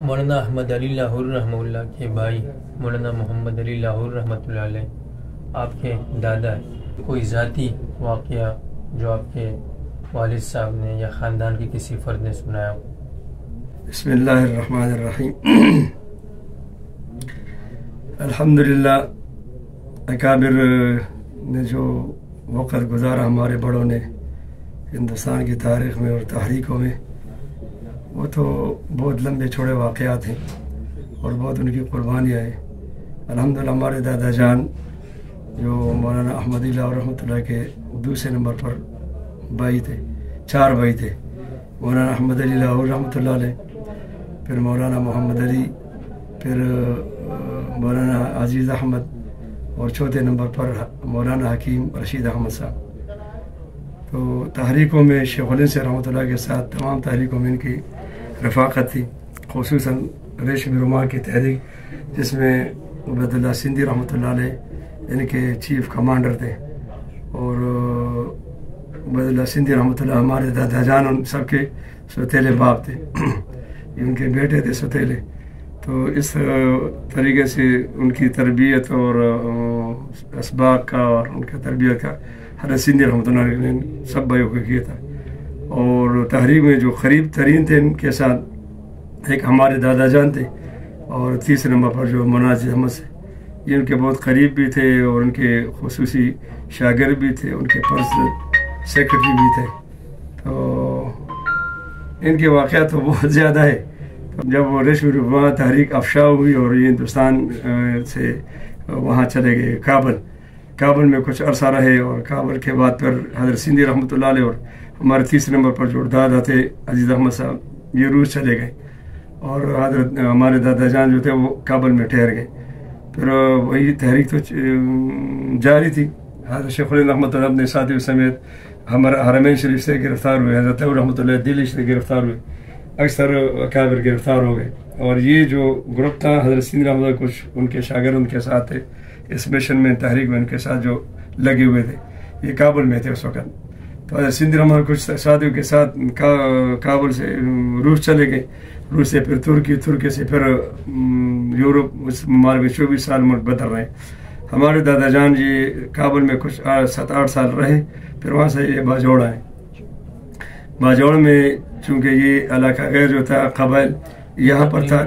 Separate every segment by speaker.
Speaker 1: مولانا احمد علی لاہور رحمہ اللہ کے بھائی مولانا محمد علی لاہور رحمۃ اللہ علیہ آپ کے دادا ہے، کوئی ذاتی واقعہ جو آپ کے والد صاحب نے یا خاندان کے کسی فرد نے سنایا ہو؟
Speaker 2: بسم اللہ الرحمن الرحیم۔ الحمدللہ اکابر نے جو وقت گزارا ہمارے بڑوں نے ہندوستان کی تاریخ میں اور تحریکوں میں، وہ تو بہت لمبے چھوڑے واقعات ہیں اور بہت ان کی قربانیاں ہیں۔ الحمدللہ ہمارے دادا جان جو مولانا احمد علی لاہور رحمۃ اللہ کے دوسرے نمبر پر بھائی تھے، 4 بھائی تھے، مولانا احمد علی لاہور رحمۃ اللہ علیہ، پھر مولانا محمد علی، پھر مولانا عزیز احمد، اور چوتھے نمبر پر مولانا حکیم رشید احمد صاحب۔ تو تحریکوں میں شیخ الہند سے رحمۃ اللہ کے ساتھ تمام تحریکوں میں ان کی رفاقت تھی، خصوصاً ریشمی رومال کی تحریک جس میں عبید اللہ سندھی رحمۃ اللہ علیہ ان کے چیف کمانڈر تھے، اور عبید اللہ سندھی رحمۃ اللہ ہمارے دادا جان ان سب کے سوتیلے باپ تھے، ان کے بیٹے تھے سوتیلے۔ تو اس طریقے سے ان کی تربیت اور اسباق کا اور ان کا تربیت کا حضرت سندھی رحمۃ اللہ علیہ نے سب بھائیوں کو کیا تھا۔ اور تحریک میں جو قریب ترین تھے ان کے ساتھ ایک ہمارے دادا جان تھے، اور تیسرے نمبر پر جو مناظر احمد سے، یہ ان کے بہت قریب بھی تھے اور ان کے خصوصی شاگرد بھی تھے، ان کے پرسنل سیکرٹری بھی تھے۔ تو ان کے واقعات تو بہت زیادہ ہے۔ جب وہ ریشمی رومال تحریک افشا ہوئی اور یہ ہندوستان سے وہاں چلے گئے کابل میں کچھ عرصہ رہے، اور کابل کے بعد پھر حضرت سندھی رحمۃ اللہ علیہ اور ہمارے تیسرے نمبر پر جو دادا تھے عزیز احمد صاحب، یہ روس چلے گئے، اور حضرت ہمارے دادا جان جو تھے وہ کابل میں ٹھہر گئے۔ پھر وہی تحریک تو جاری تھی۔ حضرت شیخ الہند رحمۃ اللہ اپنے ساتھیوں سمیت ہمارے حرمین شریف سے گرفتار ہوئے، حضرت رحمۃ اللہ دلی سے گرفتار ہوئے، اکثر اکابر گرفتار ہو گئے۔ اور یہ جو گروپ تھا حضرت سندھی رحمۃ اللہ، کچھ ان کے شاگرد ان کے ساتھ تھے اس مشن میں، تحریک میں ان کے ساتھ جو لگے ہوئے تھے، یہ کابل میں تھے اس وقت۔ تو حضرت سندھی رحمۃ اللہ کچھ ساتھیوں کے ساتھ کابل سے روس چلے گئے، روس سے پھر ترکی سے پھر یورپ، اس ممالک میں 24 سال ملک بدر رہے۔ ہمارے دادا جان جی کابل میں کچھ 7-8 سال رہے، پھر وہاں سے یہ باجوڑ آئے۔ باجوڑ میں چونکہ یہ علاقہ غیر جو تھا قبائل یہاں پر تھا۔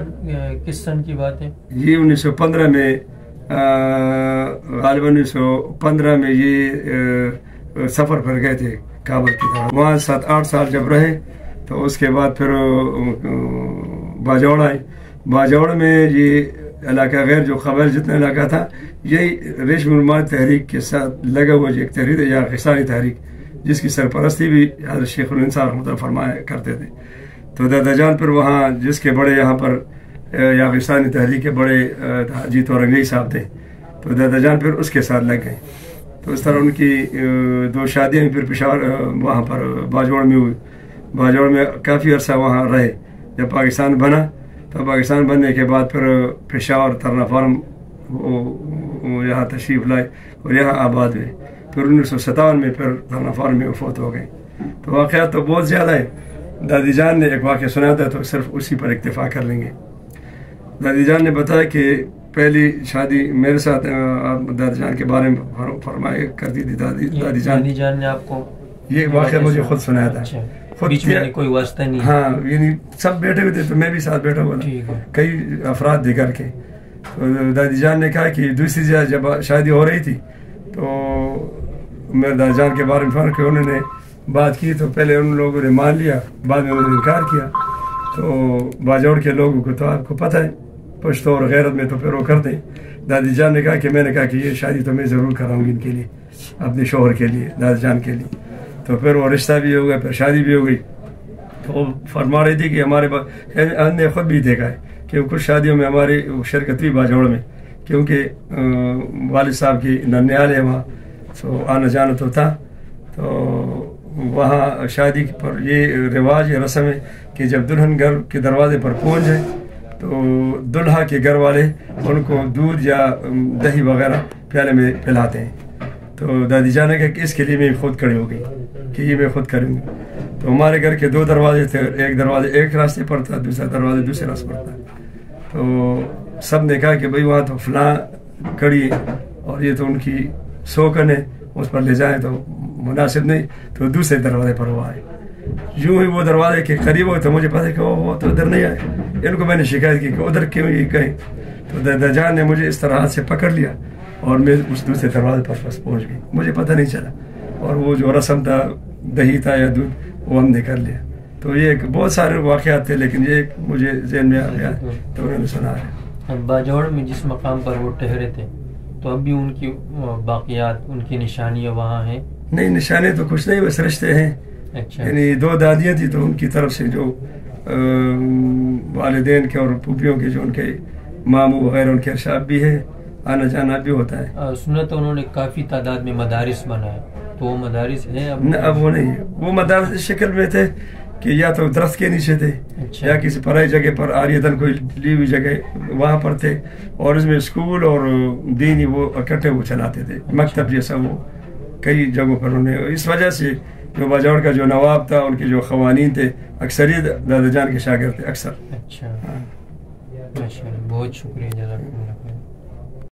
Speaker 1: کس سن کی بات ہے؟ یہ
Speaker 2: 1915 میں، غالباً 1915 میں یہ سفر پر گئے تھے کابل کی طرف۔ وہاں 7-8 سال جب رہے تو اس کے بعد پھر باجوڑ آئے۔ باجوڑ میں یہ علاقہ غیر جو قبائل جتنا علاقہ تھا، یہی ریشمی رومال تحریک کے ساتھ لگا ہوا ایک تحریک ہے، یا غسانی تحریک، جس کی سرپرستی بھی حضرت شیخ الہند صاحب رحمۃ اللہ فرمایا کرتے تھے۔ تو دادا جان پھر وہاں جس کے بڑے یہاں پر یا غسانی تحریک کے بڑے حاجی تورنگی صاحب تھے، تو دادا جان پھر اس کے ساتھ لگ گئے۔ تو اس طرح ان کی 2 شادیاں پھر پشاور وہاں پر باجوڑ میں ہوئی۔ باجوڑ میں کافی عرصہ وہاں رہے۔ جب پاکستان بنا تو پاکستان بننے کے بعد پھر پشاور ترنا فارم وہ یہاں تشریف لائے اور یہاں آباد ہوئے۔ پھر 1957 میں پھر ترنا فارم میں فوت ہو گئے۔ تو واقعات تو بہت زیادہ ہیں۔ دادی جان نے ایک واقعہ سنا تھا تو صرف اسی پر اکتفا کر لیں گے۔ دادی جان نے بتایا کہ پہلی شادی میرے ساتھ دادی جان کے بارے میں فرمایا کرتی تھی دادی جان نے آپ کو یہ واقعہ مجھے خود سنایا تھا۔
Speaker 1: بیچ میں کوئی واسطہ نہیں؟
Speaker 2: ہاں، یعنی سب بیٹھے ہوئے تھے تو میں بھی ساتھ بیٹھا ہوا تھا، کئی افراد دے کر کے۔ تو دادی جان نے کہا کہ دوسری جگہ جب شادی ہو رہی تھی تو میرے دادا جان کے بارے میں فرق ہے، انہوں نے بات کی تو پہلے ان لوگوں نے مان لیا، بعد میں انہوں نے انکار کیا۔ تو باجوڑ کے لوگوں کو تو آپ کو پتہ ہے، پشتو اور غیرت میں تو پھر وہ کرتے ہیں۔ دادی جان نے کہا کہ میں نے کہا کہ یہ شادی تو میں ضرور کراؤں گی ان کے لیے، اپنے شوہر کے لیے، دادا جان کے لیے۔ تو پھر وہ رشتہ بھی ہو گیا، پھر شادی بھی ہو گئی۔ تو وہ فرما رہی تھی کہ ہمارے ہم نے خود بھی دیکھا ہے کہ کچھ شادیوں میں ہماری شرکت ہوئی باجوڑ میں، کیونکہ والد صاحب کی ننیال ہے وہاں، سو آنا جانا تو تھا۔ تو وہاں شادی پر یہ رواج، یہ رسم ہے کہ جب دلہن گھر کے دروازے پر پہنچ جائے تو دلہا کے گھر والے ان کو دودھ یا دہی وغیرہ پیالے میں پلاتے ہیں۔ تو دادی جان نے کہا کہ اس کے لیے میں خود کھڑی ہو گئی کہ کہ یہ میں خود کروں گا. تو ہمارے گھر کے 2 دروازے تھے، ایک دروازے ایک راستے پر تھا، دوسرا دروازے دوسرے راستے پر تھا. تو سب نے کہا کہ بھئی وہاں تو فلاں کڑی ہے اور یہ تو ان کی سوکن ہے، اس پر لے جائیں تو مناسب نہیں، تو دوسرے دروازے پر وہ آئے. یوں ہی وہ دروازے کے قریب ہوئے تو مجھے پتہ کہ وہ تو ادھر نہیں آئے. ان کو میں نے شکایت کی کہ ادھر کیوں یہ گئے، تو دجان نے مجھے اس طرح ہاتھ سے پکڑ لیا اور میں اس دوسرے دروازے پر پہنچ گئی. مجھے پتہ نہیں چلا، اور وہ جو رسم تھا، دہی تھا یا دودھ، وہ ہم نے کر لیا. تو یہ بہت سارے واقعات تھے، لیکن یہ مجھے ذہن میں آ گیا تو انہوں نے سنا ہے.
Speaker 1: باجوڑ میں جس مقام پر وہ ٹھہرے تھے تو اب بھی ان کی باقیات، ان کی نشانیاں وہاں ہیں؟ نہیں،
Speaker 2: نشانے تو کچھ نہیں، بس رشتے ہیں.
Speaker 1: اچھا.
Speaker 2: یعنی 2 دادیاں تھیں تو ان کی طرف سے جو والدین کے اور پھوپھیوں کے جو ان کے ماموں وغیرہ، ان کے ارشاد بھی ہے، آنا جانا بھی ہوتا ہے.
Speaker 1: سنا تو انہوں نے کافی تعداد میں مدارس بنائے، تو وہ مدارس ہیں
Speaker 2: اب وہ نہیں ہے. وہ مدارس اس شکل میں تھے کہ یا تو درخت کے نیچے تھے، یا کسی پرائی جگہ پر عاریتاً کوئی لی ہوئی جگہ وہاں پر تھے، اور اس میں اسکول اور دینی وہ اکٹھے وہ چلاتے تھے. مکتب جیسا وہ کئی جگہوں پر انہوں نے. اس وجہ سے جو باجوڑ کا جو نواب تھا، ان کے جو قوانین تھے، اکثریت دادا جان کے شاگرد تھے اکثر.
Speaker 1: اچھا، بہت شکریہ، جزاک اللہ خیر.